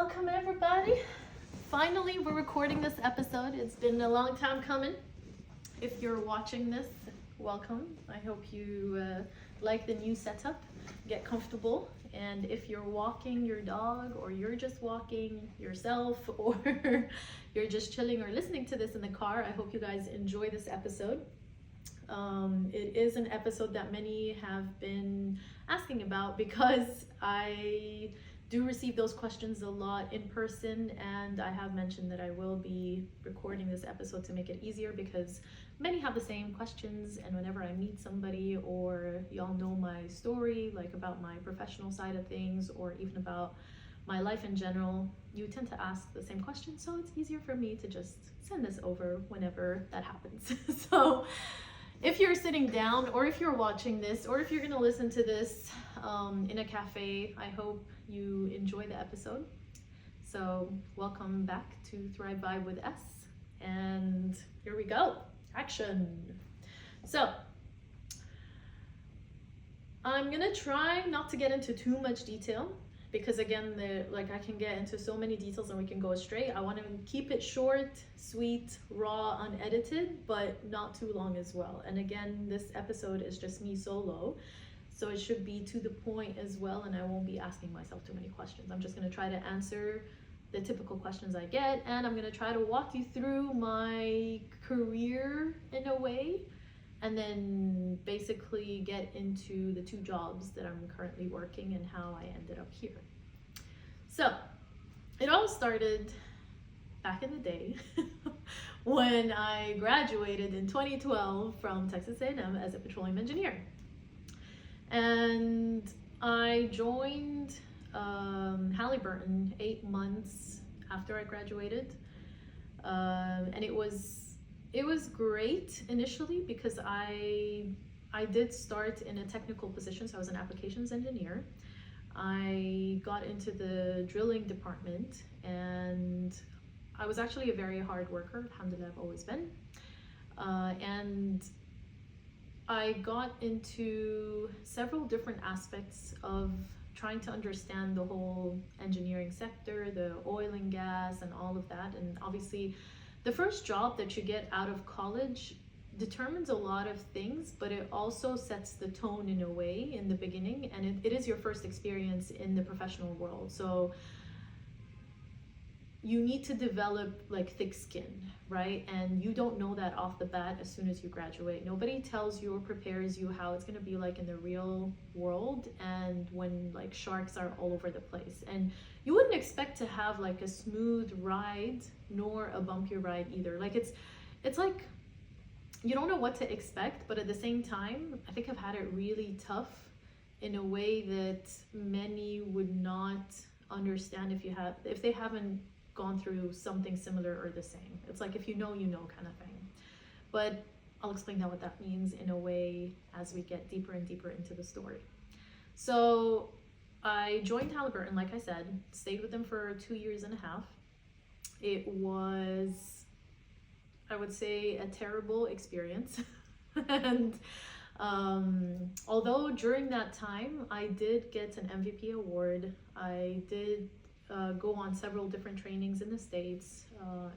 Welcome everybody. Finally, we're recording this episode. It's been a long time coming. If you're watching this, welcome. I hope you like the new setup, get comfortable. And if you're walking your dog, or you're just walking yourself, or you're just chilling or listening to this in the car, I hope you guys enjoy this episode. It is an episode that many have been asking about because I do receive those questions a lot in person, and I have mentioned that I will be recording this episode to make it easier because many have the same questions. And whenever I meet somebody, or y'all know my story, like about my professional side of things, or even about my life in general, you tend to ask the same questions, so it's easier for me to just send this over whenever that happens. So if you're sitting down, or if you're watching this, or if you're going to listen to this in a cafe, I hope you enjoy the episode. So welcome back to Thrive Vibe with S, and here we go. Action. So I'm gonna try not to get into too much detail because again, I can get into so many details and we can go astray. I want to keep it short, sweet, raw, unedited, but not too long as well. And again, this episode is just me solo, so it should be to the point as well, and I won't be asking myself too many questions. I'm just going to try to answer the typical questions I get, and I'm going to try to walk you through my career in a way, and then basically get into the two jobs that I'm currently working and how I ended up here. So it all started back in the day when I graduated in 2012 from Texas A&M as a petroleum engineer. And I joined Halliburton 8 months after I graduated, and it was great initially because I did start in a technical position, so I was an applications engineer. I got into the drilling department, and I was actually a very hard worker. Alhamdulillah, I've always been. And I got into several different aspects of trying to understand the whole engineering sector, the oil and gas and all of that. And obviously the first job that you get out of college determines a lot of things, but it also sets the tone in a way in the beginning, and it is your first experience in the professional world. So you need to develop like thick skin, right? And you don't know that off the bat as soon as you graduate. Nobody tells you or prepares you how it's going to be like in the real world, and when like sharks are all over the place. And you wouldn't expect to have like a smooth ride nor a bumpy ride either. Like it's like you don't know what to expect, but at the same time, I think I've had it really tough in a way that many would not understand if they haven't gone through something similar or the same. It's like if you know kind of thing. But I'll explain what that means in a way as we get deeper and deeper into the story. So I joined Halliburton, like I said, stayed with them for 2.5 years. It was, I would say, a terrible experience. And although during that time I did get an MVP award, I did go on several different trainings in the States,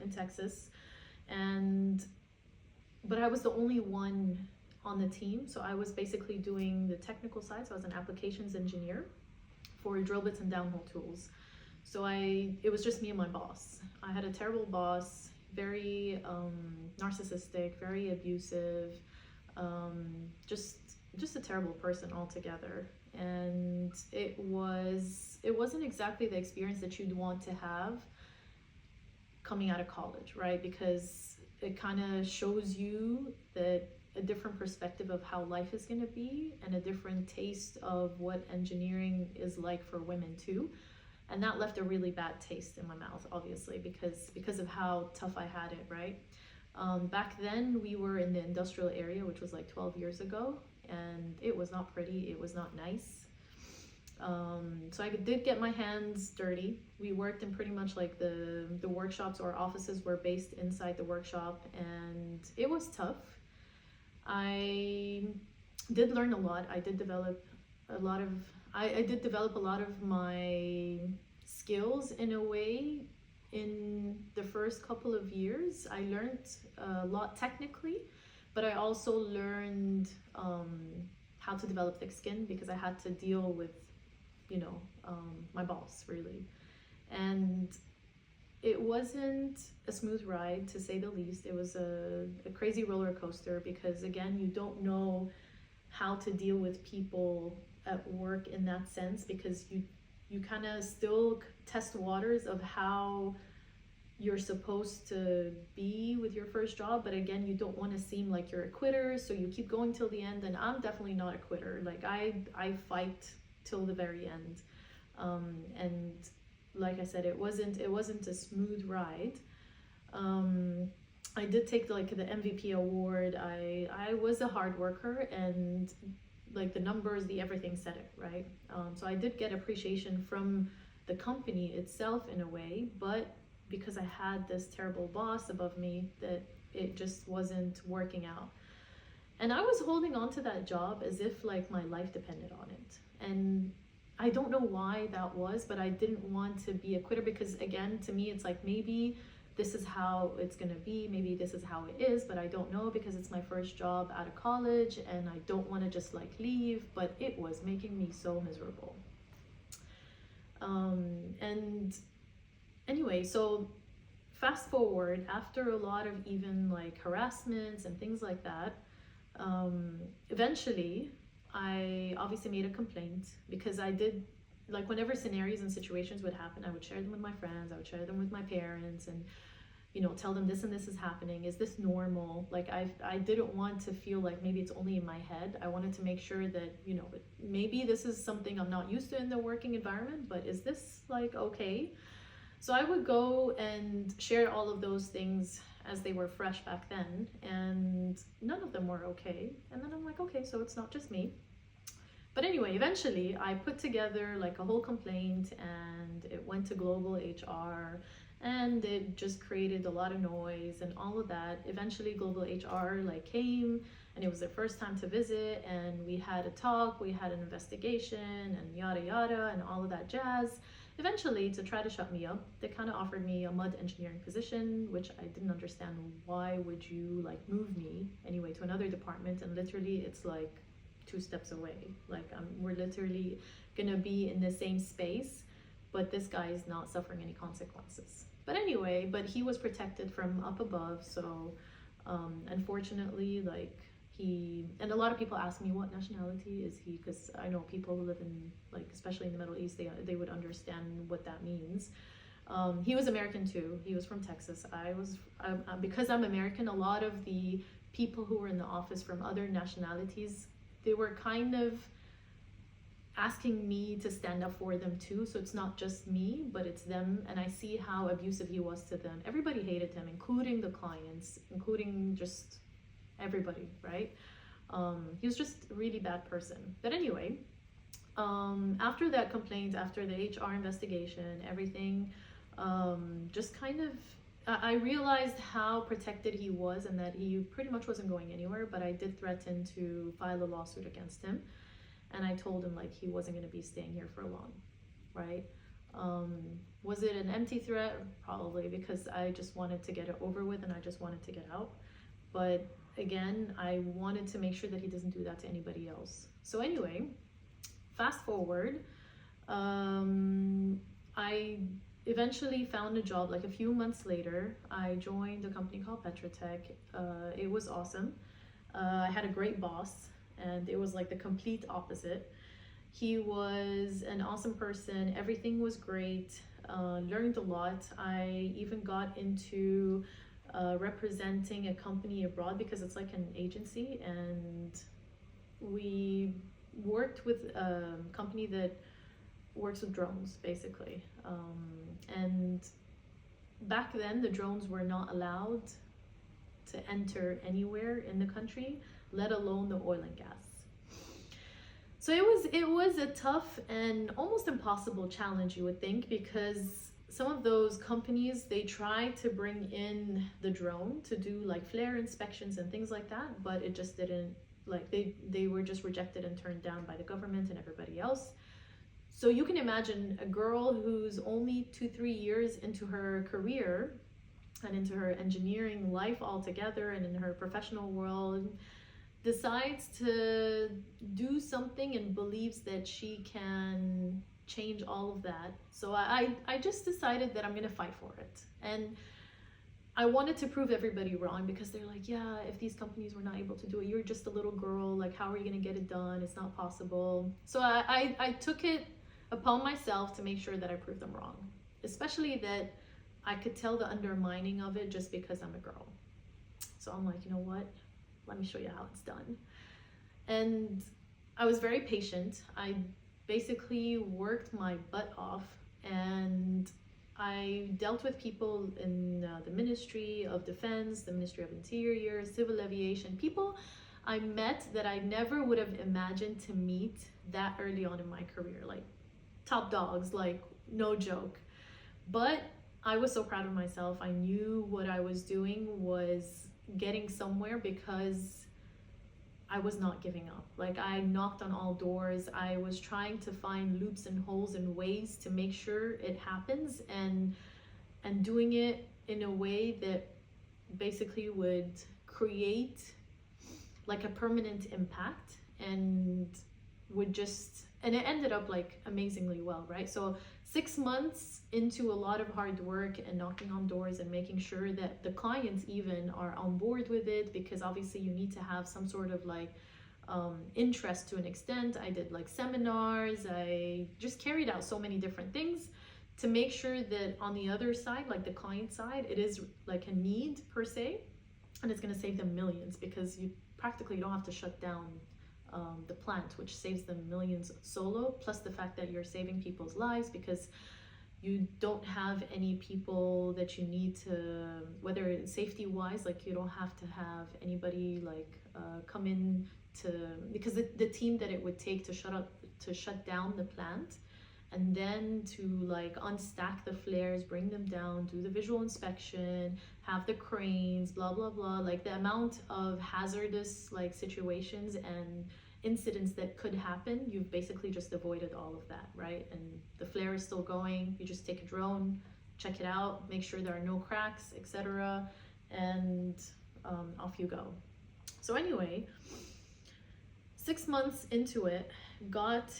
in Texas, but I was the only one on the team. So I was basically doing the technical side. So I was an applications engineer for drill bits and downhole tools. So it was just me and my boss. I had a terrible boss, very narcissistic, very abusive, just a terrible person altogether. And it wasn't exactly the experience that you'd want to have coming out of college, right? Because it kind of shows you that a different perspective of how life is going to be, and a different taste of what engineering is like for women too. And that left a really bad taste in my mouth, obviously, because of how tough I had it, right? Back then we were in the industrial area, which was like 12 years ago, and it was not pretty, it was not nice. So I did get my hands dirty. We worked in pretty much like the workshops, or offices were based inside the workshop, and it was tough. I did learn a lot. I did develop a lot of my skills in a way. In the first couple of years, I learned a lot technically, but I also learned how to develop thick skin, because I had to deal with, my boss, really. And it wasn't a smooth ride, to say the least. It was a crazy roller coaster, because again, you don't know how to deal with people at work in that sense, because you kind of still test waters of how you're supposed to be with your first job, but again, you don't want to seem like you're a quitter, so you keep going till the end. And I'm definitely not a quitter. Like I fight till the very end. And like I said, it wasn't a smooth ride. I did take the MVP award. I was a hard worker, and like the numbers, the everything said it, right? So I did get appreciation from the company itself in a way, but because I had this terrible boss above me, that it just wasn't working out. And I was holding on to that job as if like my life depended on it. And I don't know why that was, but I didn't want to be a quitter, because again, to me, it's like, maybe this is how it's gonna be, maybe this is how it is, but I don't know, because it's my first job out of college and I don't want to just like leave. But it was making me so miserable. And anyway, so fast forward, after a lot of even like harassments and things like that, eventually I obviously made a complaint, because I did, like, whenever scenarios and situations would happen, I would share them with my friends, I would share them with my parents, and tell them this and this is happening. Is this normal? Like I didn't want to feel like maybe it's only in my head. I wanted to make sure that, maybe this is something I'm not used to in the working environment, but is this like okay? So I would go and share all of those things as they were fresh back then, and none of them were okay. And then I'm like, okay, so it's not just me. But anyway, eventually I put together like a whole complaint, and it went to global HR, and it just created a lot of noise and all of that. Eventually global HR like came, and it was their first time to visit, and we had a talk, we had an investigation, and yada yada and all of that jazz. Eventually, to try to shut me up, they kind of offered me a mud engineering position, which I didn't understand. Why would you like move me anyway to another department? And literally it's like 2 steps away. Like we're literally gonna be in the same space, but this guy is not suffering any consequences. But anyway, but he was protected from up above. So unfortunately, like and a lot of people ask me, what nationality is he? Because I know people who live in, like, especially in the Middle East, they would understand what that means. He was American too. He was from Texas. Because I'm American, a lot of the people who were in the office from other nationalities, they were kind of asking me to stand up for them too. So it's not just me, but it's them. And I see how abusive he was to them. Everybody hated him, including the clients, including just everybody, right? He was just a really bad person. But anyway, after that complaint, after the HR investigation, everything, just kind of, I realized how protected he was, and that he pretty much wasn't going anywhere. But I did threaten to file a lawsuit against him, and I told him like he wasn't going to be staying here for long, right? Was it an empty threat? Probably, because I just wanted to get it over with, and I just wanted to get out. But again, I wanted to make sure that he doesn't do that to anybody else. So anyway, fast forward, I eventually found a job. Like a few months later, I joined a company called Petratech. It was awesome. I had a great boss, and it was like the complete opposite. He was an awesome person. Everything was great. Learned a lot. I even got into representing a company abroad, because it's like an agency, and we worked with a company that works with drones, basically. And back then the drones were not allowed to enter anywhere in the country, let alone the oil and gas. So it was a tough and almost impossible challenge, you would think, because some of those companies, they try to bring in the drone to do like flare inspections and things like that, but it just didn't, like they were just rejected and turned down by the government and everybody else. So you can imagine a girl who's only 2-3 years into her career and into her engineering life altogether and in her professional world, decides to do something and believes that she can change all of that. So I just decided that I'm gonna fight for it. And I wanted to prove everybody wrong, because they're like, yeah, if these companies were not able to do it, you're just a little girl, like how are you gonna get it done? It's not possible. So I took it upon myself to make sure that I proved them wrong, especially that I could tell the undermining of it just because I'm a girl. So I'm like, you know what? Let me show you how it's done. And I was very patient. I basically worked my butt off, and I dealt with people in the Ministry of Defense, the Ministry of Interior, Civil Aviation, people I met that I never would have imagined to meet that early on in my career, like top dogs, like no joke. But I was so proud of myself. I knew what I was doing was getting somewhere, because I was not giving up. Like, I knocked on all doors. I was trying to find loops and holes and ways to make sure it happens, and doing it in a way that basically would create like a permanent impact, and would just, and it ended up like amazingly well, right? So 6 months into a lot of hard work and knocking on doors and making sure that the clients even are on board with it, because obviously you need to have some sort of like interest to an extent. I did like seminars, I just carried out so many different things to make sure that on the other side, like the client side, it is like a need per se, and it's going to save them millions, because you practically don't have to shut down the plant, which saves them millions solo, plus the fact that you're saving people's lives, because you don't have any people that you need to, whether it's safety wise, like you don't have to have anybody like come in to, because the team that it would take to shut down the plant, and then to like unstack the flares, bring them down, do the visual inspection, have the cranes, blah blah blah, like the amount of hazardous like situations and incidents that could happen, you've basically just avoided all of that, right? And the flare is still going, you just take a drone, check it out, make sure there are no cracks, etc., and off you go. So anyway, 6 months into it, got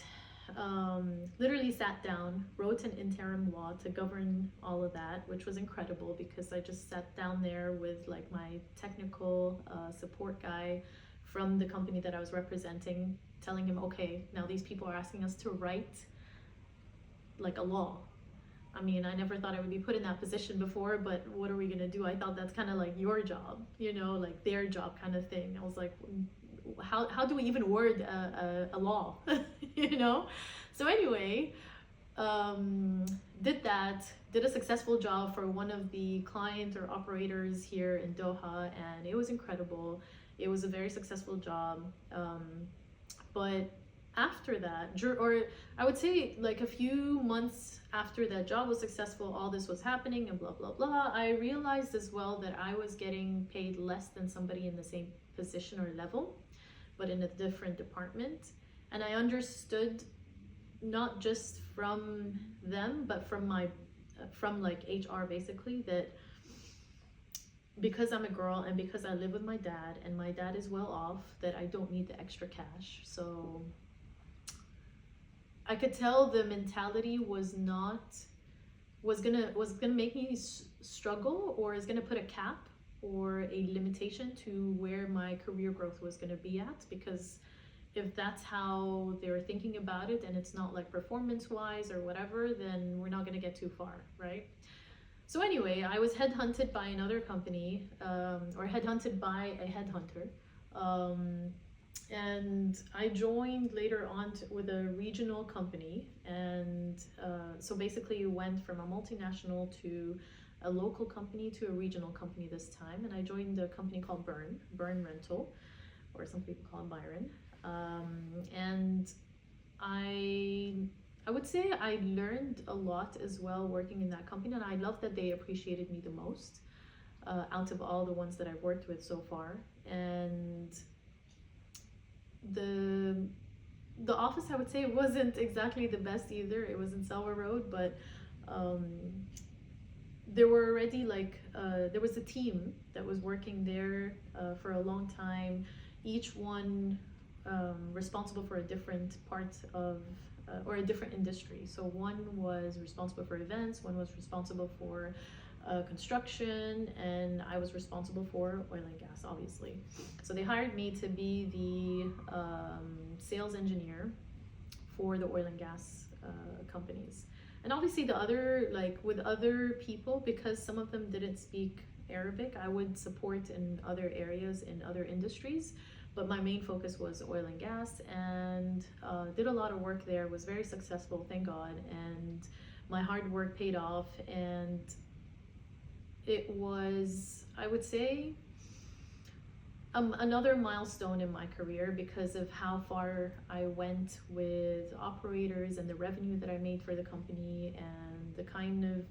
literally sat down, wrote an interim law to govern all of that, which was incredible, because I just sat down there with like my technical support guy from the company that I was representing, telling him, okay, now these people are asking us to write like a law. I mean, I never thought I would be put in that position before, but what are we gonna do? I thought that's kind of like your job, you know, like their job kind of thing. I was like, how do we even word a law, you know? So anyway, did a successful job for one of the client or operators here in Doha, and it was incredible. It was a very successful job. But after that, or I would say like a few months after that job was successful, all this was happening and blah, blah, blah, I realized as well that I was getting paid less than somebody in the same position or level, but in a different department. And I understood, not just from them, but from like HR basically, that because I'm a girl and because I live with my dad and my dad is well off, that I don't need the extra cash. So I could tell the mentality was gonna make me struggle, or is gonna put a cap or a limitation to where my career growth was gonna be at, because if that's how they're thinking about it and it's not like performance wise or whatever, then we're not gonna get too far, right? So anyway, I was headhunted by another company, or headhunted by a headhunter, and I joined later on with a regional company, and so basically went from a multinational to a local company to a regional company this time, and I joined a company called Burn Rental, or some people call it Byron, and I would say I learned a lot as well working in that company, and I love that they appreciated me the most out of all the ones that I've worked with so far. And the office, I would say, wasn't exactly the best either. It was in Selwa Road, but um, there were already there was a team that was working there for a long time, each one responsible for a different part of or a different industry. So one was responsible for events, one was responsible for construction, and I was responsible for oil and gas, obviously. So they hired me to be the sales engineer for the oil and gas companies. And obviously the other, with other people, because some of them didn't speak Arabic, I would support in other areas, in other industries. But my main focus was oil and gas, and did a lot of work there, was very successful, thank God. And my hard work paid off, and it was, I would say, another milestone in my career because of how far I went with operators and the revenue that I made for the company, and the kind of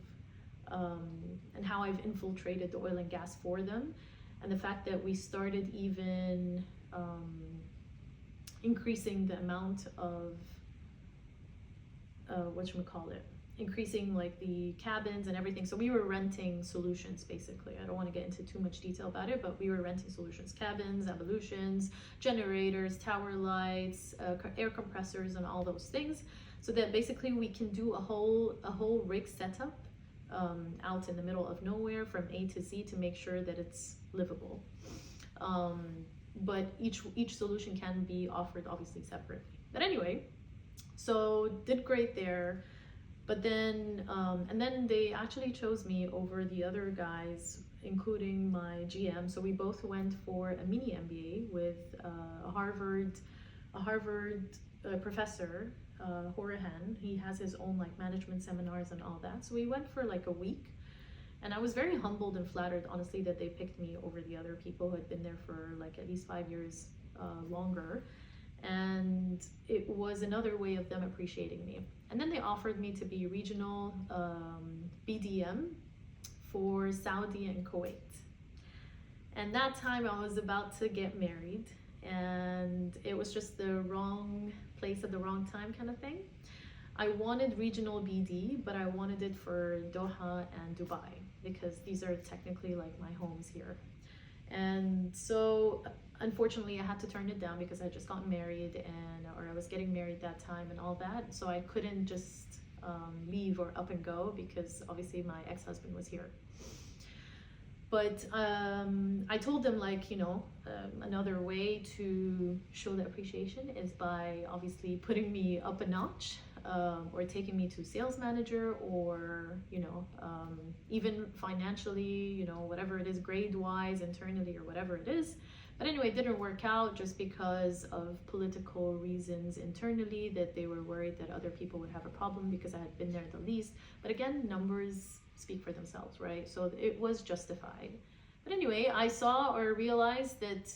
and how I've infiltrated the oil and gas for them, and the fact that we started even increasing the amount of increasing like the cabins and everything. So we were renting solutions basically. I don't want to get into too much detail about it, but we were renting solutions, cabins, evolutions, generators, tower lights, air compressors, and all those things, so that basically we can do a whole rig setup out in the middle of nowhere from A to Z to make sure that it's livable. But each solution can be offered obviously separately. But anyway, so did great there. But then, and then they actually chose me over the other guys, including my GM. So we both went for a mini MBA with a Harvard professor, Horahan. He has his own like management seminars and all that. So we went for like a week, and I was very humbled and flattered, honestly, that they picked me over the other people who had been there for like at least 5 years longer. And it was another way of them appreciating me. And then they offered me to be regional BDM for Saudi and Kuwait. And that time I was about to get married, and it was just the wrong place at the wrong time kind of thing. I wanted regional BD, but I wanted it for Doha and Dubai, because these are technically like my homes here. And so unfortunately I had to turn it down because I had just gotten married, or I was getting married that time and all that. So I couldn't just leave or up and go, because obviously my ex-husband was here. But I told them, like, another way to show the appreciation is by obviously putting me up a notch, or taking me to sales manager, or even financially, whatever it is, grade wise, internally, or whatever it is. But anyway, it didn't work out just because of political reasons internally, that they were worried that other people would have a problem because I had been there the least. But again, numbers speak for themselves, right? So it was justified. But anyway, I saw or realized that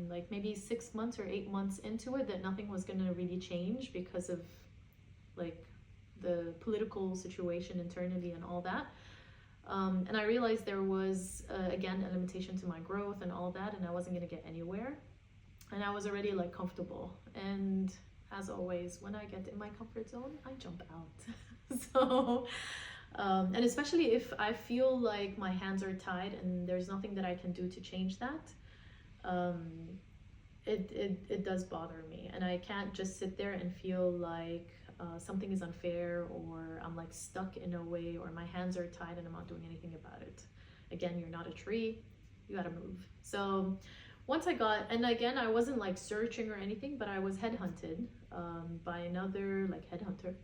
like maybe 6 months or 8 months into it, that nothing was going to really change because of like the political situation internally and all that. And I realized there was, again, a limitation to my growth and all that, and I wasn't going to get anywhere. And I was already like comfortable. And as always, when I get in my comfort zone, I jump out. So, and especially if I feel like my hands are tied and there's nothing that I can do to change that, it does bother me. And I can't just sit there and feel like something is unfair, or I'm like stuck in a way, or my hands are tied and I'm not doing anything about it. Again, you're not a tree, you gotta move. So once I got, and again, I wasn't like searching or anything, but I was headhunted by another like headhunter.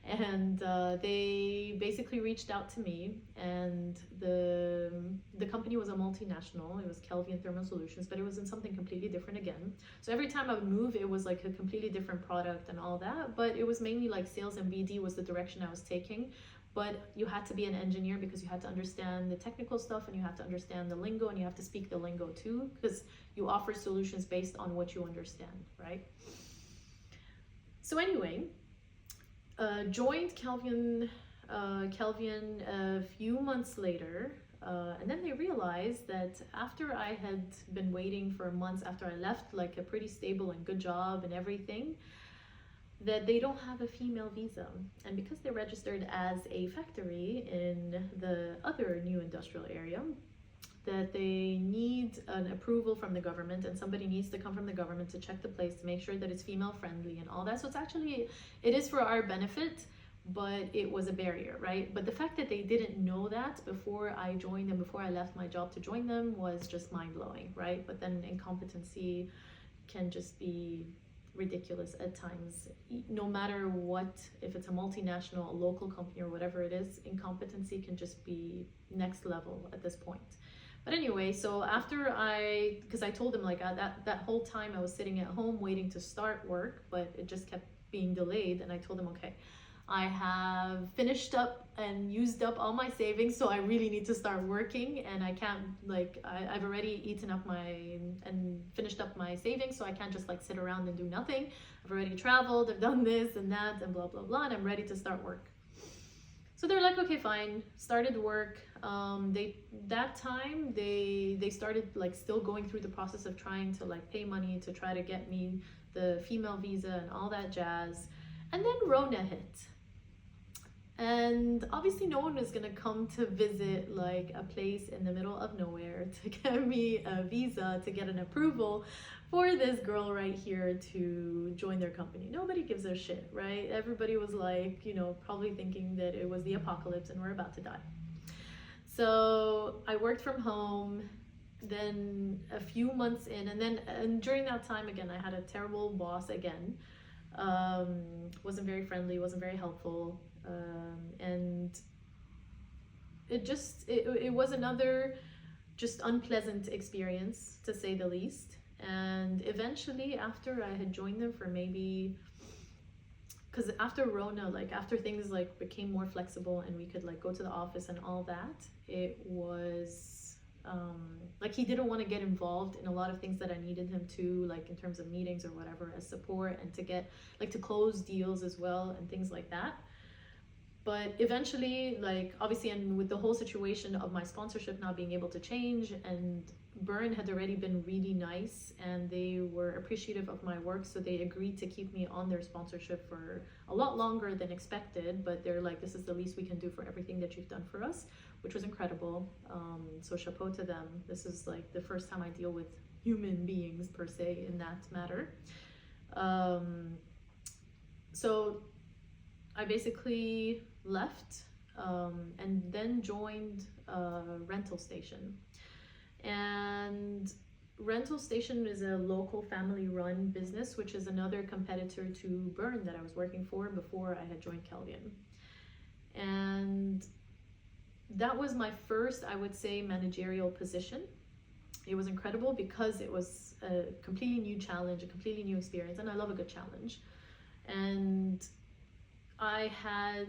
And they basically reached out to me, and the company was a multinational. It was Kelvin Thermal Solutions, but it was in something completely different again. So every time I would move, it was like a completely different product and all that, but it was mainly like sales and BD was the direction I was taking. But you had to be an engineer because you had to understand the technical stuff, and you have to understand the lingo, and you have to speak the lingo too, because you offer solutions based on what you understand, right? So anyway, joined Kelvin a few months later. And then they realized that after I had been waiting for months after I left, like a pretty stable and good job and everything, that they don't have a female visa. And because they're registered as a factory in the other new industrial area, that they need an approval from the government, and somebody needs to come from the government to check the place to make sure that it's female friendly and all that. So it's actually, it is for our benefit, but it was a barrier, right? But the fact that they didn't know that before I joined them, before I left my job to join them, was just mind-blowing, right? But then incompetency can just be ridiculous at times. No matter what, if it's a multinational, a local company, or whatever it is, incompetency can just be next level at this point. But anyway, so after because I told them, like, that whole time I was sitting at home waiting to start work, but it just kept being delayed, and I told them, okay, I have finished up and used up all my savings, so I really need to start working, and I can't, like, I've already eaten up and finished up my savings, so I can't just like sit around and do nothing. I've already traveled, I've done this and that and blah blah blah, and I'm ready to start work. So they're like, okay, fine. Started work. That time they started like still going through the process of trying to like pay money to try to get me the female visa and all that jazz. And then Rona hit. And obviously no one was gonna come to visit like a place in the middle of nowhere to get me a visa, to get an approval for this girl right here to join their company. Nobody gives a shit, right? Everybody was like, you know, probably thinking that it was the apocalypse and we're about to die. So I worked from home, then a few months in, and during that time again, I had a terrible boss again. Wasn't very friendly, wasn't very helpful. And it was another just unpleasant experience, to say the least. And eventually, after I had joined them for maybe, because after Rona, like after things like became more flexible and we could like go to the office and all that, it was like he didn't want to get involved in a lot of things that I needed him to, like in terms of meetings or whatever, as support, and to get like to close deals as well and things like that. But eventually, like obviously, and with the whole situation of my sponsorship not being able to change, and Burn had already been really nice and they were appreciative of my work, so they agreed to keep me on their sponsorship for a lot longer than expected. But they're like, this is the least we can do for everything that you've done for us, which was incredible. So chapeau to them. This is like the first time I deal with human beings per se in that matter. So I basically left and then joined a rental station. And rental station is a local family-run business, which is another competitor to Burn that I was working for before I had joined Kelvian. And that was my first, I would say, managerial position. It was incredible because it was a completely new challenge, a completely new experience, and I love a good challenge. And I had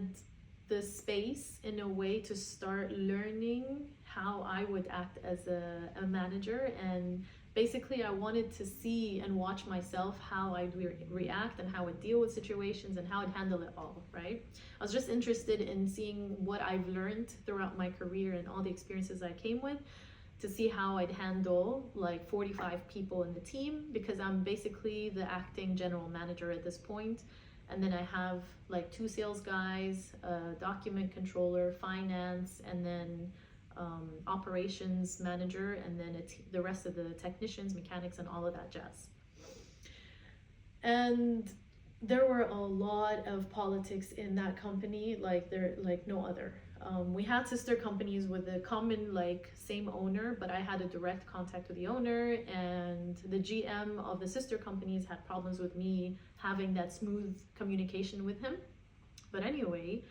the space in a way to start learning how I would act as a manager, and basically I wanted to see and watch myself how I'd react and how I'd deal with situations and how I'd handle it all, right? I was just interested in seeing what I've learned throughout my career and all the experiences I came with, to see how I'd handle like 45 people in the team, because I'm basically the acting general manager at this point. And then I have like 2 sales guys, a document controller, finance, and then operations manager, and then the rest of the technicians, mechanics, and all of that jazz. And there were a lot of politics in that company, like no other. We had sister companies with a common like same owner, but I had a direct contact with the owner, and the GM of the sister companies had problems with me having that smooth communication with him. But anyway,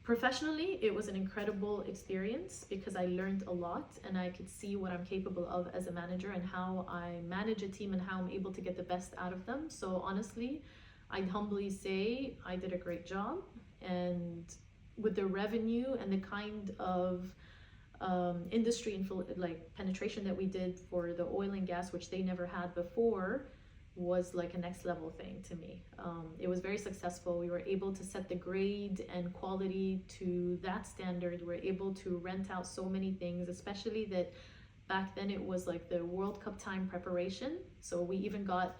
professionally, it was an incredible experience because I learned a lot and I could see what I'm capable of as a manager and how I manage a team and how I'm able to get the best out of them. So honestly, I'd humbly say I did a great job. And with the revenue and the kind of industry and like penetration that we did for the oil and gas, which they never had before, was like a next level thing to me. It was very successful. We were able to set the grade and quality to that standard. We were able to rent out so many things, especially that back then it was like the World Cup time preparation. So we even got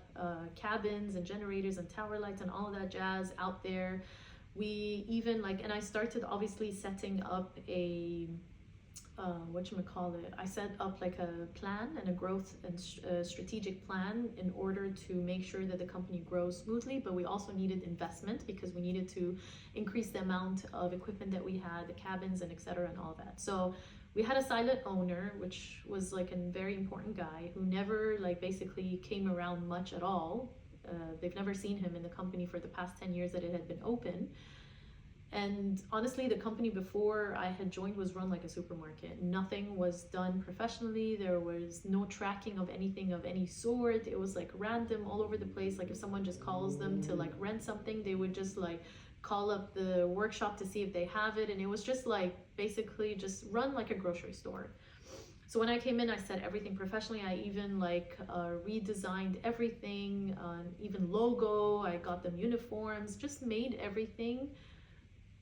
cabins and generators and tower lights and all of that jazz out there. We even like, and I started obviously setting up a I set up like a plan and a growth and strategic plan in order to make sure that the company grows smoothly, but we also needed investment because we needed to increase the amount of equipment that we had, the cabins and etc. and all that. So we had a silent owner, which was like a very important guy who never like basically came around much at all. They've never seen him in the company for the past 10 years that it had been open. And honestly, the company before I had joined was run like a supermarket. Nothing was done professionally. There was no tracking of anything of any sort. It was like random all over the place. Like if someone just calls them to like rent something, they would just like call up the workshop to see if they have it. And it was just like basically just run like a grocery store. So when I came in, I set everything professionally. I even like redesigned everything, even logo. I got them uniforms, just made everything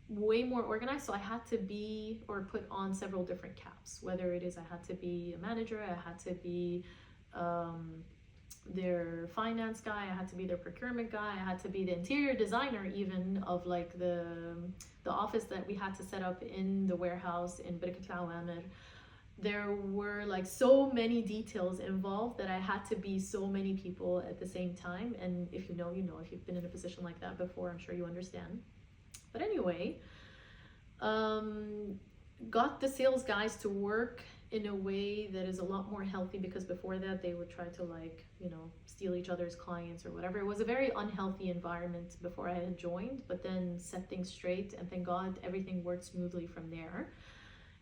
way more organized. So I had to be or put on several different caps, whether it is I had to be a manager, I had to be their finance guy, I had to be their procurement guy, I had to be the interior designer even of like the office that we had to set up in the warehouse in Birkat Al Amir. There were like so many details involved that I had to be so many people at the same time. And if you know, you know. If you've been in a position like that before, I'm sure you understand. But anyway, got the sales guys to work in a way that is a lot more healthy, because before that they would try to like, you know, steal each other's clients or whatever. It was a very unhealthy environment before I had joined, but then set things straight, and thank God everything worked smoothly from there.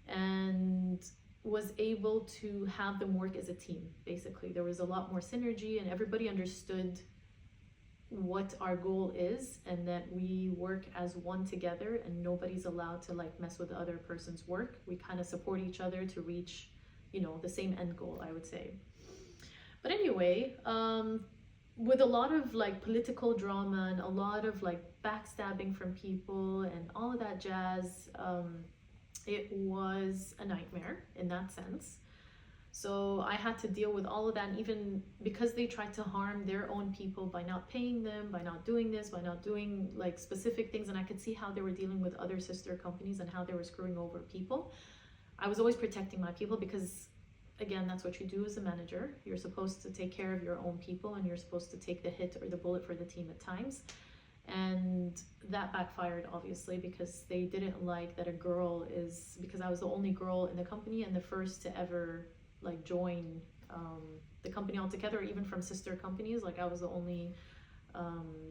And was able to have them work as a team. Basically, there was a lot more synergy and everybody understood what our goal is, and that we work as one together and nobody's allowed to like mess with the other person's work. We kind of support each other to reach, you know, the same end goal, I would say. But anyway, with a lot of like political drama and a lot of like backstabbing from people and all of that jazz, it was a nightmare in that sense. So I had to deal with all of that, and even because they tried to harm their own people by not paying them, by not doing this, by not doing like specific things, and I could see how they were dealing with other sister companies and how they were screwing over people. I was always protecting my people because, again, that's what you do as a manager. You're supposed to take care of your own people, and you're supposed to take the hit or the bullet for the team at times. And that backfired, obviously, because they didn't like that because I was the only girl in the company and the first to ever like join the company altogether, or even from sister companies. Like I was the only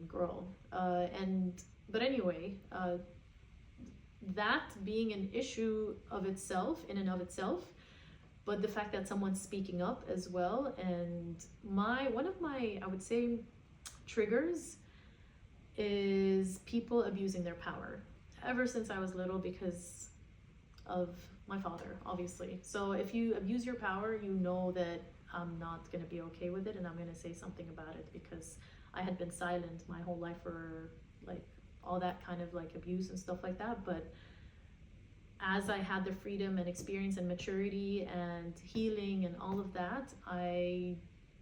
girl. But anyway, that being an issue of itself, in and of itself, but the fact that someone's speaking up as well. And one of my, I would say, triggers is people abusing their power ever since I was little, because of my father, obviously. So if you abuse your power, you know that I'm not going to be okay with it, and I'm going to say something about it, because I had been silent my whole life for like all that kind of like abuse and stuff like that. But as I had the freedom and experience and maturity and healing and all of that, I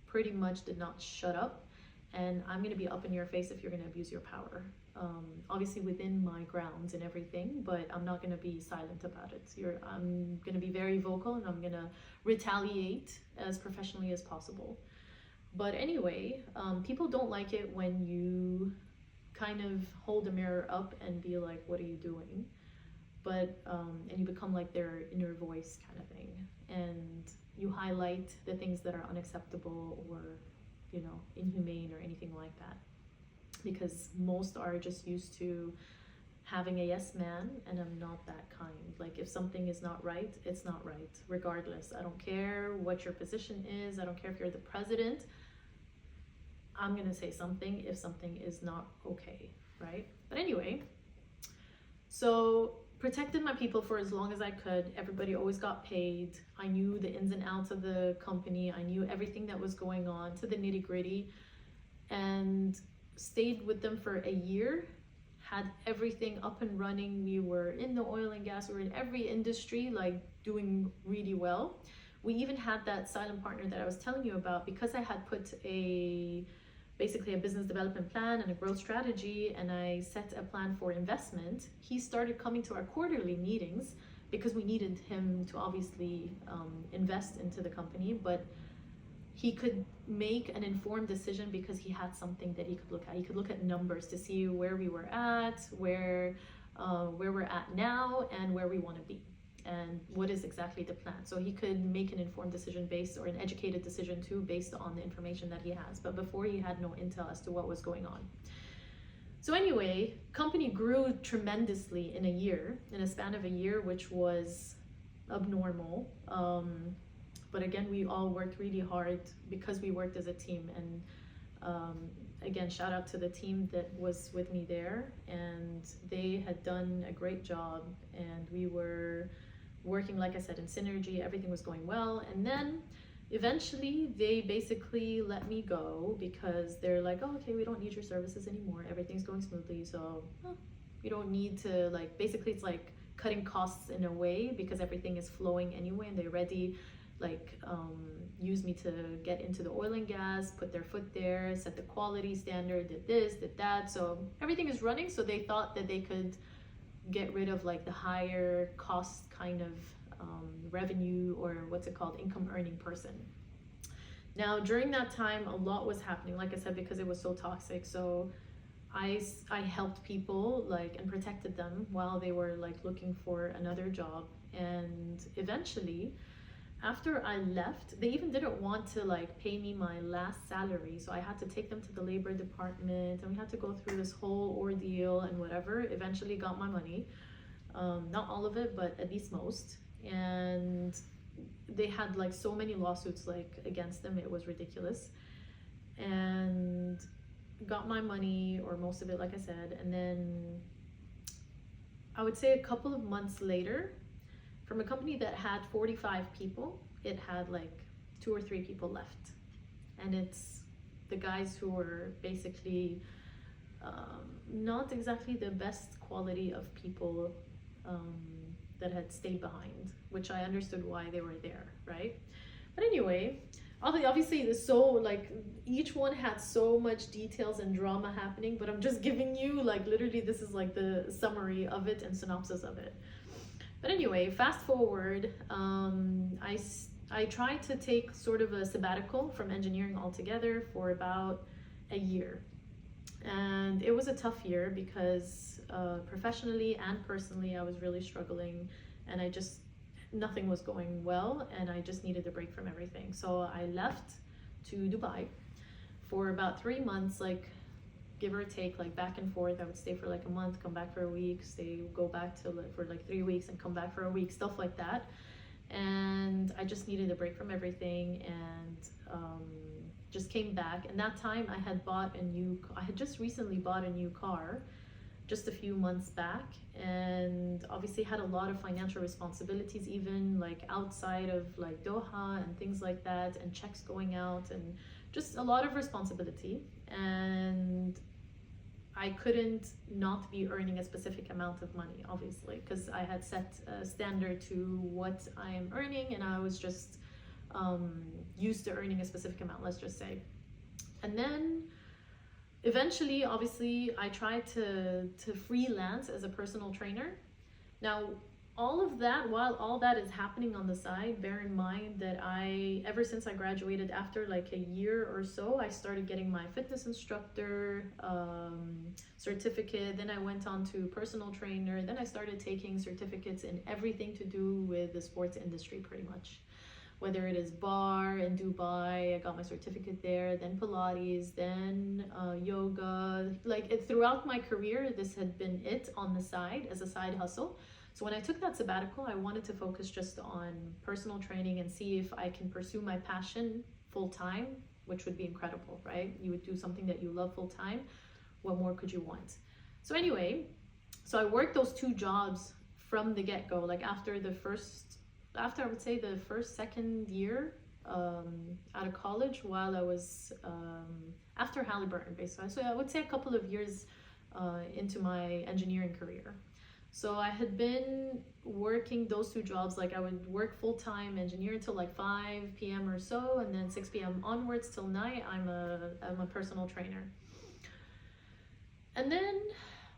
pretty much did not shut up. And I'm going to be up in your face if you're going to abuse your power. Obviously within my grounds and everything, but I'm not going to be silent about it. I'm going to be very vocal, and I'm going to retaliate as professionally as possible. But anyway, people don't like it when you kind of hold a mirror up and be like, what are you doing? But and you become like their inner voice kind of thing, and you highlight the things that are unacceptable or, you know, inhumane or anything like that, because most are just used to having a yes man, and I'm not that kind. Like if something is not right, it's not right, regardless. I don't care what your position is. I don't care if you're the president. I'm gonna say something if something is not okay, right? But anyway, so protected my people for as long as I could. Everybody always got paid. I knew the ins and outs of the company. I knew everything that was going on to the nitty-gritty. and stayed with them for a year, had everything up and running. We were in the oil and gas, we were in every industry, like doing really well. We even had that silent partner that I was telling you about, because I had put basically a business development plan and a growth strategy, and I set a plan for investment. He started coming to our quarterly meetings because we needed him to obviously invest into the company, but he could make an informed decision because he had something that he could look at. He could look at numbers to see where we were at, where we're at now, and where we want to be, and what is exactly the plan. So he could make an informed decision based, or an educated decision too, based on the information that he has. But before, he had no intel as to what was going on. So anyway, company grew tremendously in a span of a year, which was abnormal. But again, we all worked really hard because we worked as a team. And again, shout out to the team that was with me there, and they had done a great job, and we were working, like I said, in synergy. Everything was going well. And then eventually they basically let me go because they're like, oh, okay, we don't need your services anymore, everything's going smoothly, so you don't need to, like, basically it's like cutting costs in a way, because everything is flowing anyway, and they already used me to get into the oil and gas, put their foot there, set the quality standard, did this, did that, so everything is running. So they thought that they could get rid of like the higher cost kind of revenue, or what's it called, income earning person. Now during that time, a lot was happening, like I said, because it was so toxic. So I helped people, like, and protected them while they were like looking for another job. And eventually, after I left, they even didn't want to like pay me my last salary, so I had to take them to the labor department, and we had to go through this whole ordeal and whatever. Eventually got my money, not all of it, but at least most. And they had like so many lawsuits like against them, it was ridiculous. And got my money, or most of it, like I said. And then I would say a couple of months later, from a company that had 45 people, it had like 2 or 3 people left. And it's the guys who were basically not exactly the best quality of people that had stayed behind, which I understood why they were there, right? But anyway, obviously there's so, like, each one had so much details and drama happening, but I'm just giving you like, literally this is like the summary of it and synopsis of it. But anyway, fast forward, I tried to take sort of a sabbatical from engineering altogether for about a year. And it was a tough year because professionally and personally, I was really struggling, and nothing was going well, and I just needed a break from everything. So I left to Dubai for about 3 months, like, give or take, like back and forth. I would stay for like a month, come back for a week, go back for like 3 weeks and come back for a week, stuff like that. And I just needed a break from everything, and just came back. And that time I had just recently bought a new car just a few months back, and obviously had a lot of financial responsibilities, even like outside of like Doha and things like that, and checks going out, and just a lot of responsibility. And I couldn't not be earning a specific amount of money, obviously, because I had set a standard to what I am earning, and I was just used to earning a specific amount, let's just say. And then eventually, obviously, I tried to freelance as a personal trainer. Now, while all that is happening on the side, bear in mind that ever since I graduated, after like a year or so, I started getting my fitness instructor certificate. Then I went on to personal trainer. Then I started taking certificates in everything to do with the sports industry, pretty much. Whether it is bar in Dubai, I got my certificate there, then Pilates, then yoga. Like, throughout my career, this had been it on the side as a side hustle. So when I took that sabbatical, I wanted to focus just on personal training and see if I can pursue my passion full time, which would be incredible, right? You would do something that you love full time. What more could you want? So anyway, I worked those 2 jobs from the get-go. Like after I would say the second year out of college while I was after Halliburton, basically. So I would say a couple of years into my engineering career. So I had been working those two jobs, like I would work full-time engineer until like 5 p.m. or so, and then 6 p.m. onwards till night, I'm a personal trainer. And then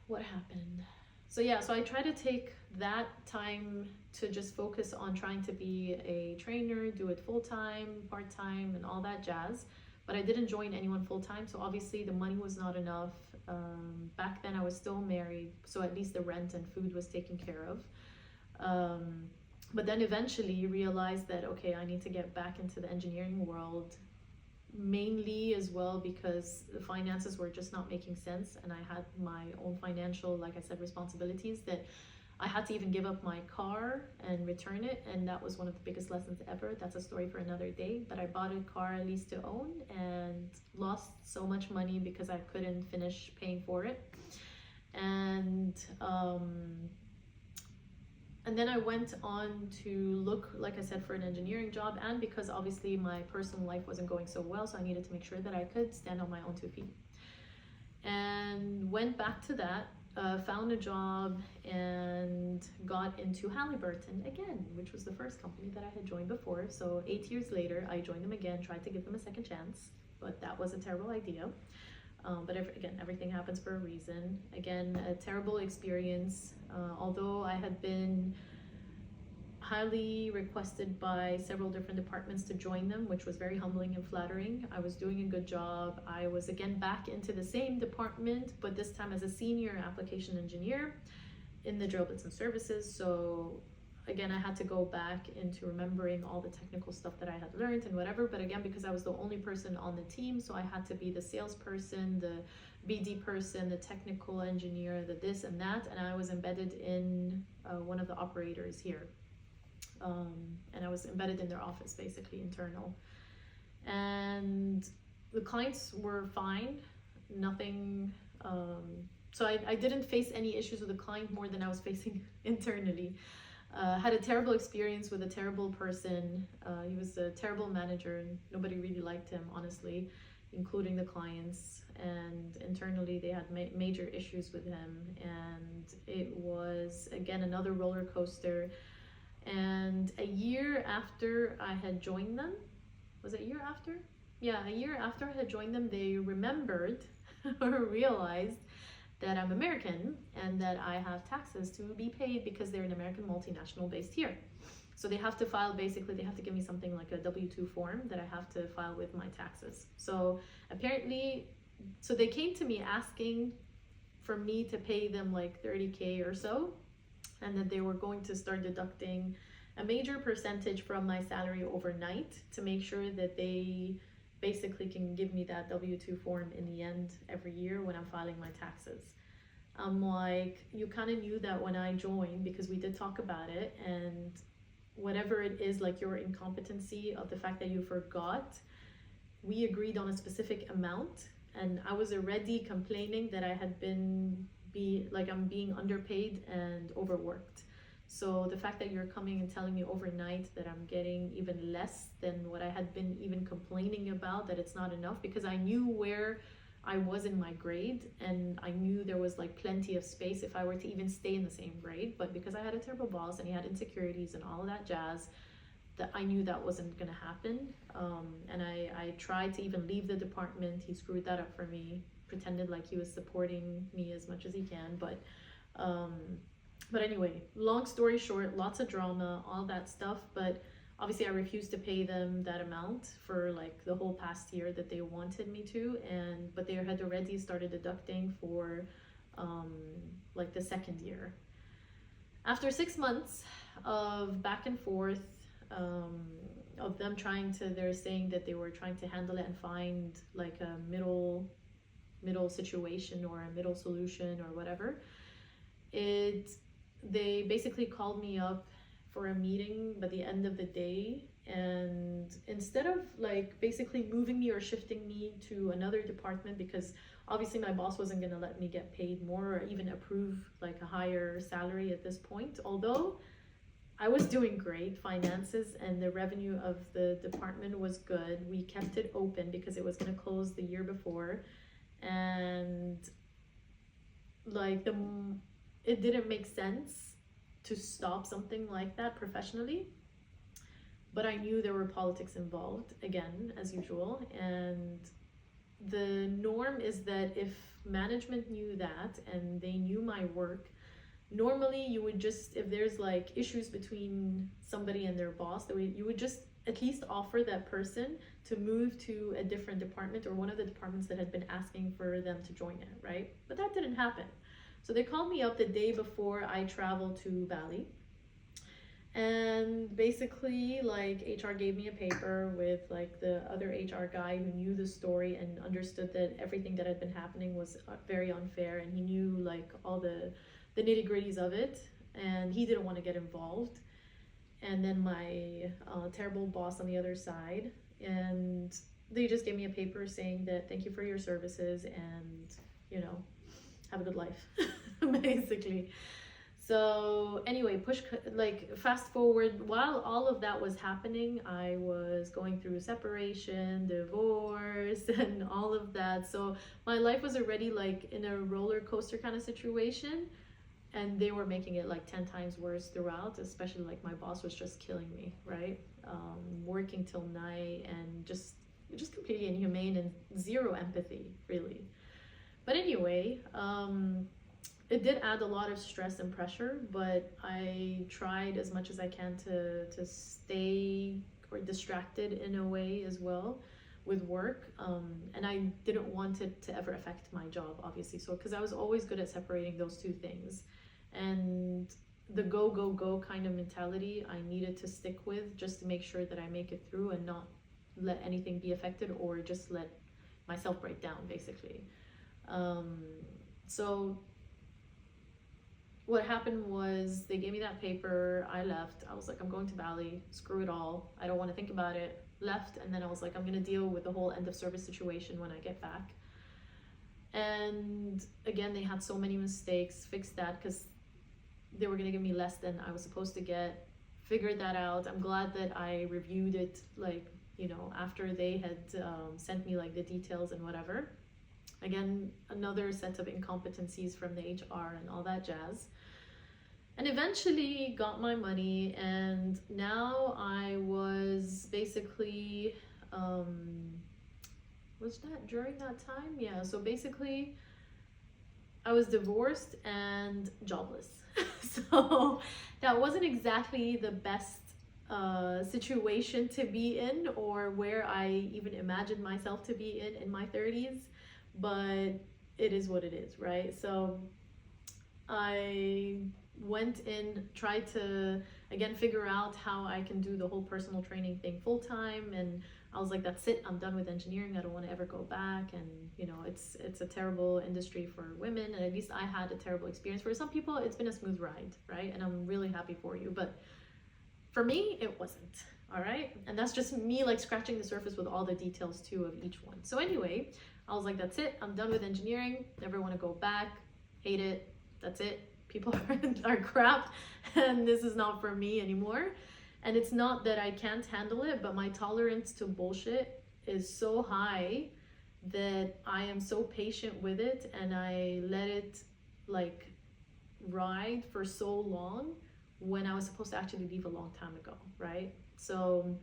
what happened? So I try to take that time to just focus on trying to be a trainer, do it full-time, part-time, and all that jazz. But I didn't join anyone full-time, so obviously the money was not enough. Back then I was still married, so at least the rent and food was taken care of. But then eventually realized that, okay, I need to get back into the engineering world, mainly as well because the finances were just not making sense, and I had my own financial, like I said, responsibilities that I had to even give up my car and return it, and that was one of the biggest lessons ever. That's a story for another day. But I bought a car at least to own and lost so much money because I couldn't finish paying for it. And then I went on to look, like I said, for an engineering job, and because obviously my personal life wasn't going so well, so I needed to make sure that I could stand on my own 2 feet. And went back to that. Found a job and got into Halliburton again, which was the first company that I had joined before. So 8 years later, I joined them again, tried to give them a second chance, but that was a terrible idea. But again, everything happens for a reason. Again, a terrible experience. Although I had been highly requested by several different departments to join them, which was very humbling and flattering. I was doing a good job. I was again back into the same department, but this time as a senior application engineer in the drill bits and services. So again, I had to go back into remembering all the technical stuff that I had learned and whatever, but again, because I was the only person on the team, so I had to be the salesperson, the BD person, the technical engineer, the this and that, and I was embedded in one of the operators here. And I was embedded in their office, basically internal. And the clients were fine, nothing, so I didn't face any issues with the client more than I was facing internally. Had a terrible experience with a terrible person. He was a terrible manager and nobody really liked him, honestly, including the clients. And internally they had major issues with him, and it was again another roller coaster. And a year after I had joined them, was it a year after? Yeah, a year after I had joined them, they remembered or realized that I'm American and that I have taxes to be paid because they're an American multinational based here. So they have to file, basically they have to give me something like a W-2 form that I have to file with my taxes. So apparently, so they came to me asking for me to pay them like 30K or so, and that they were going to start deducting a major percentage from my salary overnight to make sure that they basically can give me that W-2 form in the end every year when I'm filing my taxes. I'm like, you kind of knew that when I joined, because we did talk about it, and whatever it is, like your incompetency of the fact that you forgot, we agreed on a specific amount, and I was already complaining that I had been I'm being underpaid and overworked. So the fact that you're coming and telling me overnight that I'm getting even less than what I had been even complaining about, that it's not enough, because I knew where I was in my grade and I knew there was like plenty of space if I were to even stay in the same grade, but because I had a terrible boss and he had insecurities and all of that jazz, that I knew that wasn't gonna happen. And I tried to even leave the department. He screwed that up for me, pretended like he was supporting me as much as he can, but anyway, long story short, lots of drama, all that stuff, but obviously I refused to pay them that amount for like the whole past year that they wanted me to, but they had already started deducting for like the second year. After 6 months of back and forth, of them they're saying that they were trying to handle it and find like a middle situation or a middle solution or whatever. They basically called me up for a meeting by the end of the day, and instead of like basically moving me or shifting me to another department, because obviously my boss wasn't going to let me get paid more or even approve like a higher salary at this point, although I was doing great finances, and the revenue of the department was good. We kept it open because it was going to close the year before, and like it didn't make sense to stop something like that professionally. But I knew there were politics involved, again, as usual. And the norm is that if management knew that and they knew my work, normally you would just, if there's like issues between somebody and their boss, you would just at least offer that person to move to a different department or one of the departments that had been asking for them to join it, right? But that didn't happen. So they called me up the day before I traveled to Bali. And basically, like, HR gave me a paper with like the other HR guy who knew the story and understood that everything that had been happening was very unfair, and he knew like all the nitty-gritties of it, and he didn't want to get involved. And then my terrible boss on the other side, and they just gave me a paper saying that thank you for your services and, you know, have a good life, basically. So anyway, fast forward, while all of that was happening, I was going through separation, divorce, and all of that. So my life was already like in a roller coaster kind of situation, and they were making it like 10 times worse throughout, especially like my boss was just killing me, right? Working till night and just completely inhumane and zero empathy, really. But anyway, it did add a lot of stress and pressure, but I tried as much as I can to stay or distracted in a way as well with work. And I didn't want it to ever affect my job, obviously. So, because I was always good at separating those two things. And the go, go, go kind of mentality I needed to stick with just to make sure that I make it through and not let anything be affected or just let myself break down, basically. So what happened was they gave me that paper, I left, I was like, I'm going to Bali, screw it all, I don't want to think about it, left, and then I was like, I'm going to deal with the whole end of service situation when I get back. And again, they had so many mistakes, fixed that because they were going to give me less than I was supposed to get, figured that out. I'm glad that I reviewed it, like, you know, after they had sent me like the details and whatever. Again, another set of incompetencies from the HR and all that jazz. And eventually got my money, and now I was basically, was that during that time? Yeah, so basically I was divorced and jobless. So that wasn't exactly the best situation to be in, or where I even imagined myself to be in my 30s. But it is what it is, right? So I went in, tried to again figure out how I can do the whole personal training thing full time, and I was like, that's it, I'm done with engineering, I don't want to ever go back. And you know, it's a terrible industry for women, and at least I had a terrible experience. For some people it's been a smooth ride, right? And I'm really happy for you, but for me it wasn't. All right, and that's just me like scratching the surface with all the details too of each one. So anyway, I was like, that's it, I'm done with engineering, never want to go back, hate it, that's it, people are crap, and this is not for me anymore. And it's not that I can't handle it, but my tolerance to bullshit is so high that I am so patient with it, and I let it like ride for so long when I was supposed to actually leave a long time ago, right? So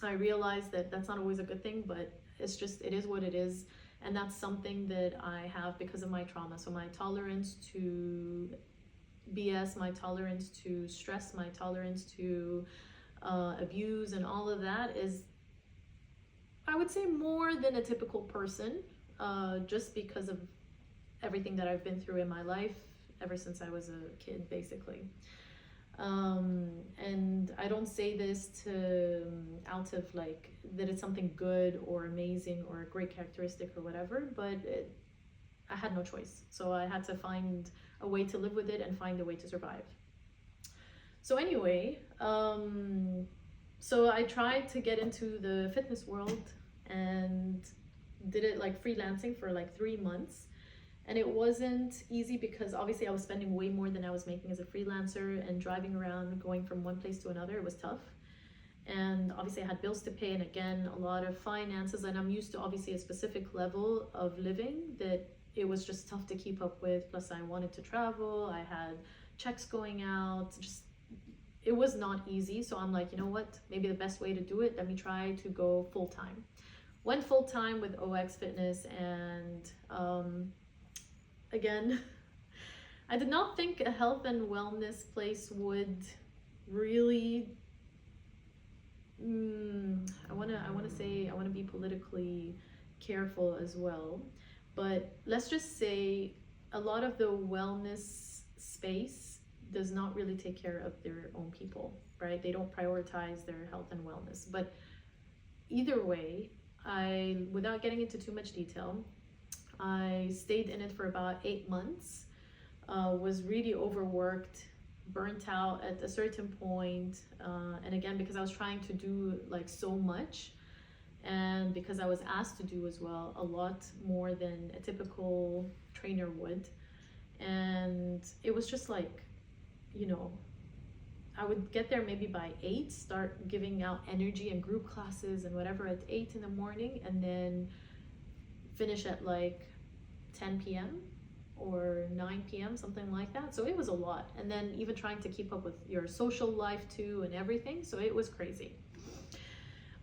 I realized that that's not always a good thing, but it's just, it is what it is. And that's something that I have because of my trauma. So my tolerance to BS, my tolerance to stress, my tolerance to abuse and all of that is, I would say, more than a typical person, just because of everything that I've been through in my life ever since I was a kid, basically. And I don't say this to out of like that it's something good or amazing or a great characteristic or whatever, but I had no choice. So I had to find a way to live with it and find a way to survive. So anyway, so I tried to get into the fitness world and did it like freelancing for like 3 months. And it wasn't easy because obviously I was spending way more than I was making as a freelancer, and driving around, going from one place to another, it was tough. And obviously I had bills to pay, and again, a lot of finances, and I'm used to obviously a specific level of living that it was just tough to keep up with. Plus I wanted to travel, I had checks going out, just it was not easy. So I'm like, you know what, maybe the best way to do it, let me try to go full-time. Went full-time with OX Fitness, and again, I did not think a health and wellness place would really I want to be politically careful as well, but let's just say a lot of the wellness space does not really take care of their own people, right? They don't prioritize their health and wellness. But either way, without getting into too much detail, I stayed in it for about 8 months, was really overworked, burnt out at a certain point, and again, because I was trying to do like so much, and because I was asked to do as well a lot more than a typical trainer would, and it was just like, you know, I would get there maybe by 8, start giving out energy and group classes and whatever at 8 in the morning, and then finish at like 10 p.m. or 9 p.m., something like that. So it was a lot. And then even trying to keep up with your social life too and everything. So it was crazy.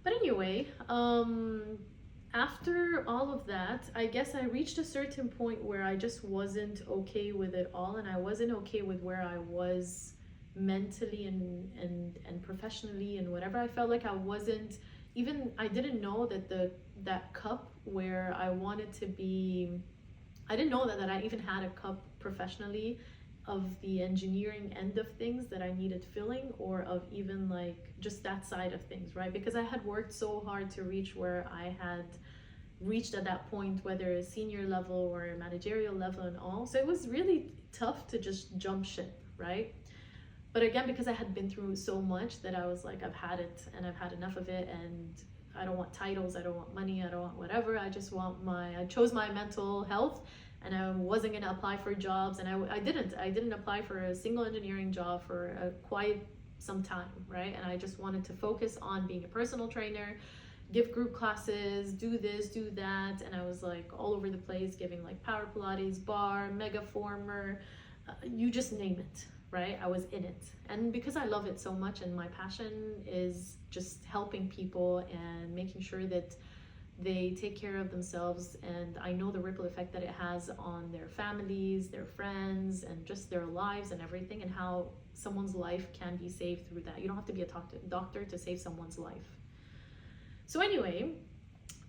But anyway, after all of that, I guess I reached a certain point where I just wasn't okay with it all. And I wasn't okay with where I was mentally and professionally and whatever. I felt like I wasn't even, I didn't know that that cup where I wanted to be, I didn't know that I even had a cup professionally of the engineering end of things that I needed filling, or of even like just that side of things, right? Because I had worked so hard to reach where I had reached at that point, whether senior level or managerial level and all. So it was really tough to just jump ship, right? But again, because I had been through so much that I was like, I've had it and I've had enough of it, and I don't want titles, I don't want money, I don't want whatever. I just want I chose my mental health, and I wasn't gonna apply for jobs, and I didn't apply for a single engineering job for quite some time, right? And I just wanted to focus on being a personal trainer, give group classes, do this, do that, and I was like all over the place, giving like power Pilates, bar, mega former, you just name it, right? I was in it. And because I love it so much, and my passion is just helping people and making sure that they take care of themselves, and I know the ripple effect that it has on their families, their friends, and just their lives and everything, and how someone's life can be saved through that. You don't have to be a doctor to save someone's life. So anyway,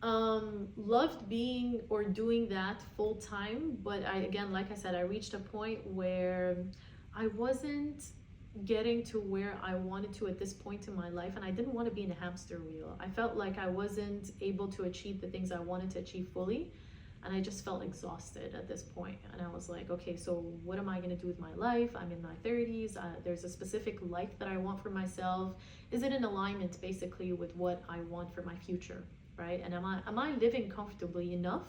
loved being or doing that full time, but again, like I said, I reached a point where I wasn't getting to where I wanted to at this point in my life, and I didn't want to be in a hamster wheel. I felt like I wasn't able to achieve the things I wanted to achieve fully, and I just felt exhausted at this point. And I was like, okay, so what am I going to do with my life? I'm in my 30s. There's a specific life that I want for myself. Is it in alignment basically with what I want for my future, right? And am I living comfortably enough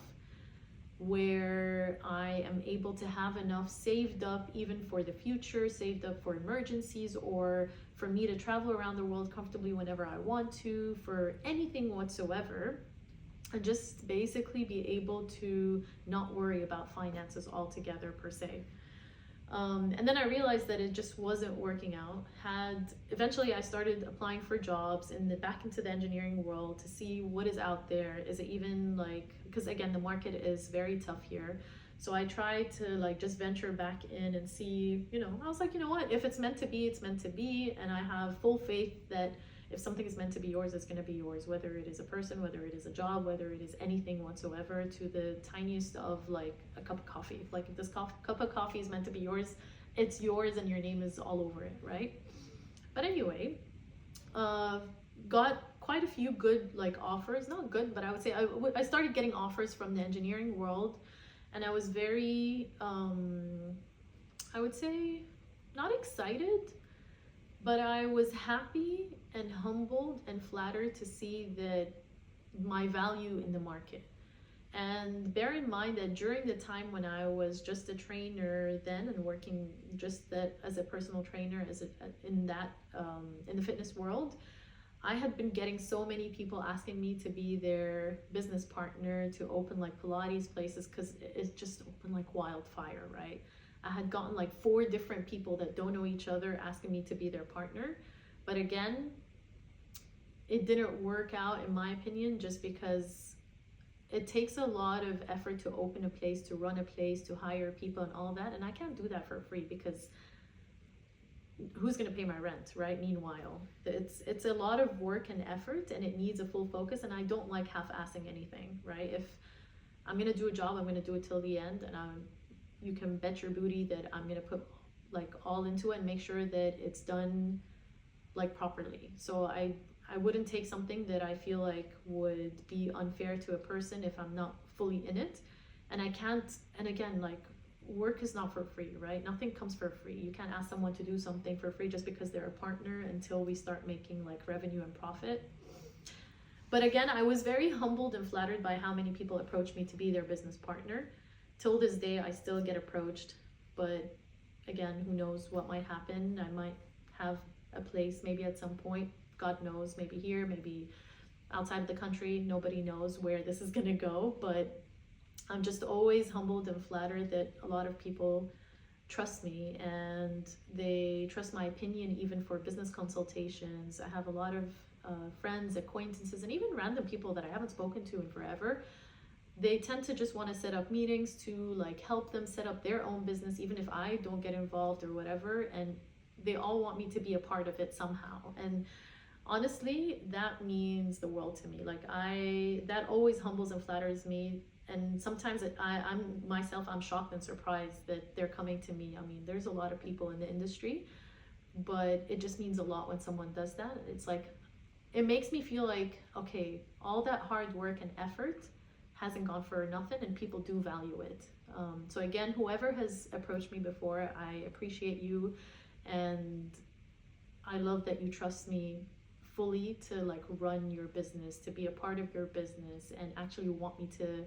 where I am able to have enough saved up even for the future, saved up for emergencies, or for me to travel around the world comfortably whenever I want to, for anything whatsoever, and just basically be able to not worry about finances altogether per se. And then I realized that it just wasn't working out. Eventually I started applying for jobs back into the engineering world to see what is out there. Is it even like, because again, the market is very tough here. So I tried to like just venture back in and see, I was like, you know what, if it's meant to be, it's meant to be. And I have full faith that if something is meant to be yours, it's going to be yours, whether it is a person, whether it is a job, whether it is anything whatsoever, to the tiniest of like a cup of coffee. Like if this cup of coffee is meant to be yours, it's yours, and your name is all over it, right? But anyway, got quite a few good like offers, not good, but I would say I started getting offers from the engineering world, and I was very, I would say not excited, but I was happy and humbled and flattered to see that my value in the market. And bear in mind that during the time when I was just a trainer then and working just that as a personal trainer in the fitness world, I had been getting so many people asking me to be their business partner to open like Pilates places, because it just opened like wildfire, right? I had gotten like 4 different people that don't know each other asking me to be their partner. But again, it didn't work out in my opinion, just because it takes a lot of effort to open a place, to run a place, to hire people and all that. And I can't do that for free, because who's going to pay my rent, right? Meanwhile, it's a lot of work and effort, and it needs a full focus, and I don't like half-assing anything, right? If I'm going to do a job, I'm going to do it till the end, and you can bet your booty that I'm going to put like all into it and make sure that it's done like properly. So I wouldn't take something that I feel like would be unfair to a person if I'm not fully in it. And I can't, and again, like, work is not for free, right? Nothing comes for free. You can't ask someone to do something for free just because they're a partner until we start making like revenue and profit. But again, I was very humbled and flattered by how many people approached me to be their business partner. Till this day, I still get approached, but again, who knows what might happen. I might have a place maybe at some point, God knows, maybe here, maybe outside of the country. Nobody knows where this is gonna go, but I'm just always humbled and flattered that a lot of people trust me, and they trust my opinion even for business consultations. I have a lot of friends, acquaintances, and even random people that I haven't spoken to in forever. They tend to just want to set up meetings to like help them set up their own business, even if I don't get involved or whatever, and they all want me to be a part of it somehow. And honestly, that means the world to me. Like, that always humbles and flatters me. And sometimes I'm shocked and surprised that they're coming to me. I mean, there's a lot of people in the industry, but it just means a lot when someone does that. It's like, it makes me feel like, okay, all that hard work and effort hasn't gone for nothing, and people do value it. So again, whoever has approached me before, I appreciate you, and I love that you trust me fully to like run your business, to be a part of your business, and actually want me to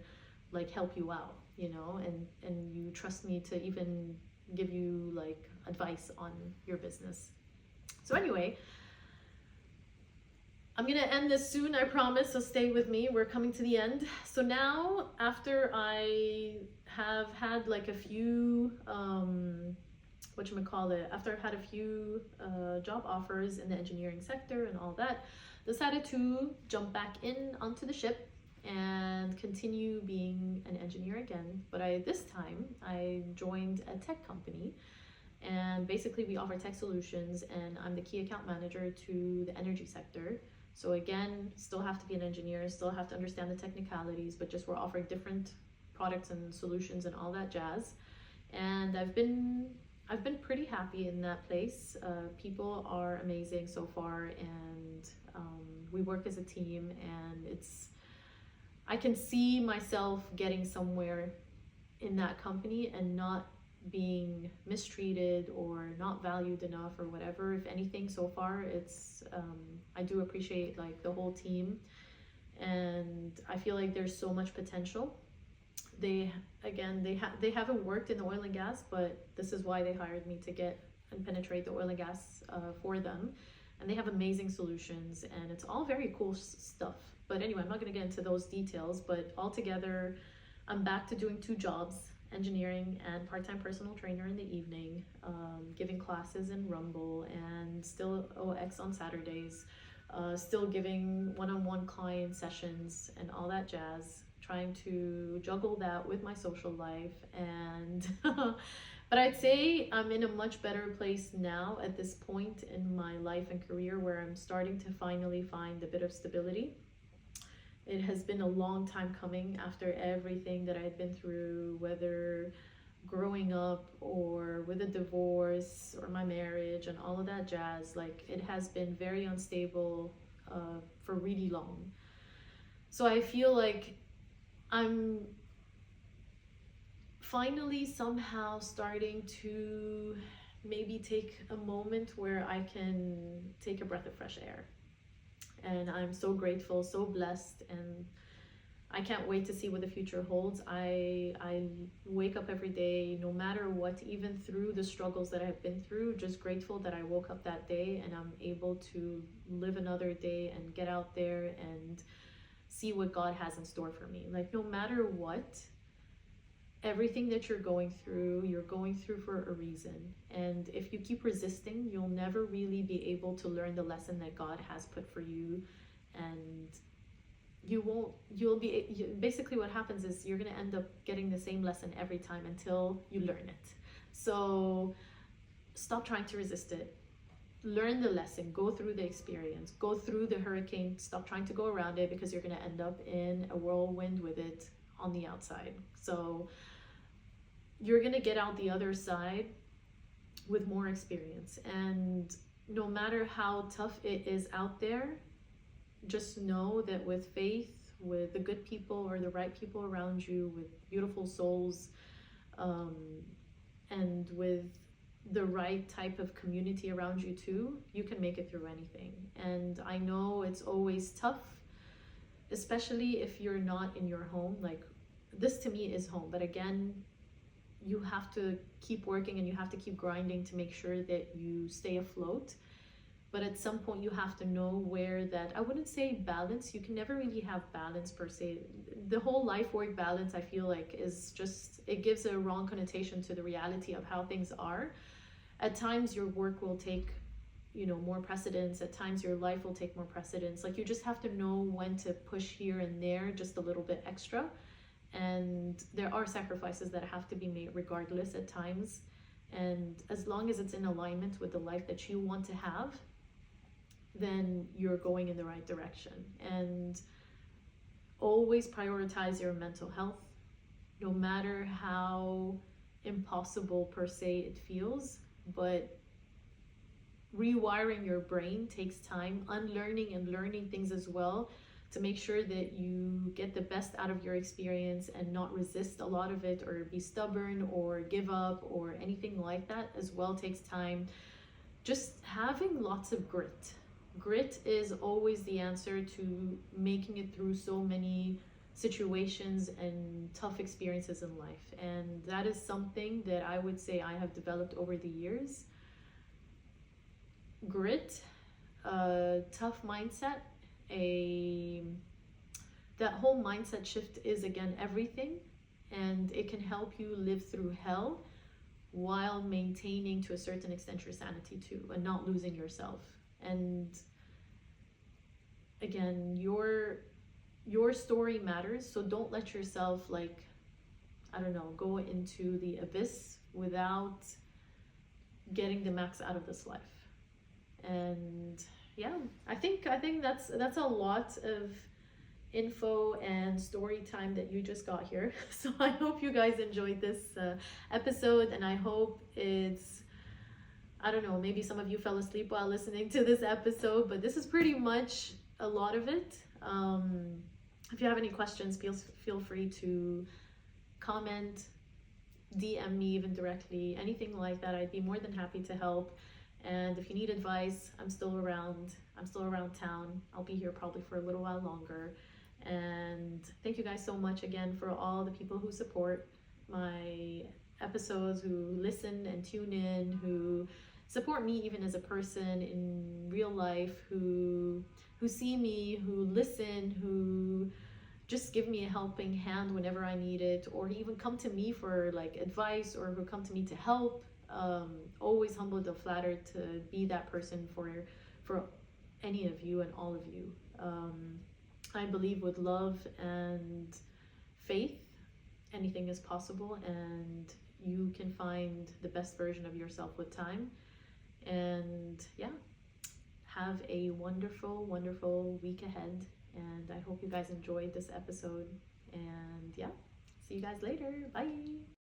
like help you out, you know, and you trust me to even give you like advice on your business. So anyway, I'm gonna end this soon, I promise, so stay with me. We're coming to the end. So now, after I have had like a few after I've had a few job offers in the engineering sector and all that, decided to jump back in onto the ship and continue being an engineer again. But this time I joined a tech company, and basically we offer tech solutions, and I'm the key account manager to the energy sector. So again, still have to be an engineer, still have to understand the technicalities, but just we're offering different products and solutions and all that jazz. And I've been pretty happy in that place. People are amazing so far, and we work as a team, and I can see myself getting somewhere in that company and not being mistreated or not valued enough or whatever. If anything, so far I do appreciate like the whole team, and I feel like there's so much potential. They haven't worked in the oil and gas, but this is why they hired me, to get and penetrate the oil and gas for them. And they have amazing solutions, and it's all very cool stuff. But anyway, I'm not going to get into those details, but altogether, I'm back to doing 2 jobs, engineering and part-time personal trainer in the evening, giving classes in Rumble, and still OX on Saturdays, still giving one-on-one client sessions and all that jazz, trying to juggle that with my social life. And but I'd say I'm in a much better place now at this point in my life and career, where I'm starting to finally find a bit of stability. It has been a long time coming after everything that I had been through, whether growing up or with a divorce or my marriage and all of that jazz. Like, it has been very unstable for really long. So I feel like I'm finally somehow starting to maybe take a moment where I can take a breath of fresh air. And I'm so grateful, so blessed, and I can't wait to see what the future holds. I wake up every day, no matter what, even through the struggles that I've been through, just grateful that I woke up that day and I'm able to live another day and get out there and see what God has in store for me. Like, no matter what, everything that you're going through for a reason. And if you keep resisting, you'll never really be able to learn the lesson that God has put for you. And basically what happens is you're going to end up getting the same lesson every time until you learn it. So stop trying to resist it. Learn the lesson, go through the experience, go through the hurricane, stop trying to go around it, because you're going to end up in a whirlwind with it on the outside. So you're going to get out the other side with more experience. And no matter how tough it is out there, just know that with faith, with the good people or the right people around you, with beautiful souls, and with the right type of community around you too, you can make it through anything. And I know it's always tough, especially if you're not in your home. Like, this to me is home, but again, you have to keep working and you have to keep grinding to make sure that you stay afloat. But at some point you have to know where that, I wouldn't say balance, you can never really have balance per se. The whole life work balance, I feel like, is just, it gives a wrong connotation to the reality of how things are. At times your work will take, more precedence. At times your life will take more precedence. Like, you just have to know when to push here and there just a little bit extra. And there are sacrifices that have to be made regardless at times. And as long as it's in alignment with the life that you want to have, then you're going in the right direction. And always prioritize your mental health, no matter how impossible per se it feels. But rewiring your brain takes time, unlearning and learning things as well, to make sure that you get the best out of your experience and not resist a lot of it or be stubborn or give up or anything like that as well takes time. Just having lots of grit. Grit is always the answer to making it through so many situations and tough experiences in life. And that is something that I would say I have developed over the years. Grit, a tough mindset, that whole mindset shift is, again, everything. And it can help you live through hell while maintaining to a certain extent your sanity too, and not losing yourself. And again, your story matters, so don't let yourself, go into the abyss without getting the max out of this life. And yeah, I think that's a lot of info and story time that you just got here. So I hope you guys enjoyed this episode, and I hope it's, maybe some of you fell asleep while listening to this episode, but this is pretty much a lot of it. If you have any questions, feel free to comment, DM me even directly, anything like that. I'd be more than happy to help. And if you need advice, I'm still around town. I'll be here probably for a little while longer. And thank you guys so much again for all the people who support my episodes, who listen and tune in, who support me even as a person in real life, who see me, who listen, who just give me a helping hand whenever I need it, or even come to me for advice, or who come to me to help. Always humbled and flattered to be that person for any of you and all of you. I believe with love and faith, anything is possible, and you can find the best version of yourself with time. And yeah, have a wonderful, wonderful week ahead. And I hope you guys enjoyed this episode. And yeah, see you guys later. Bye.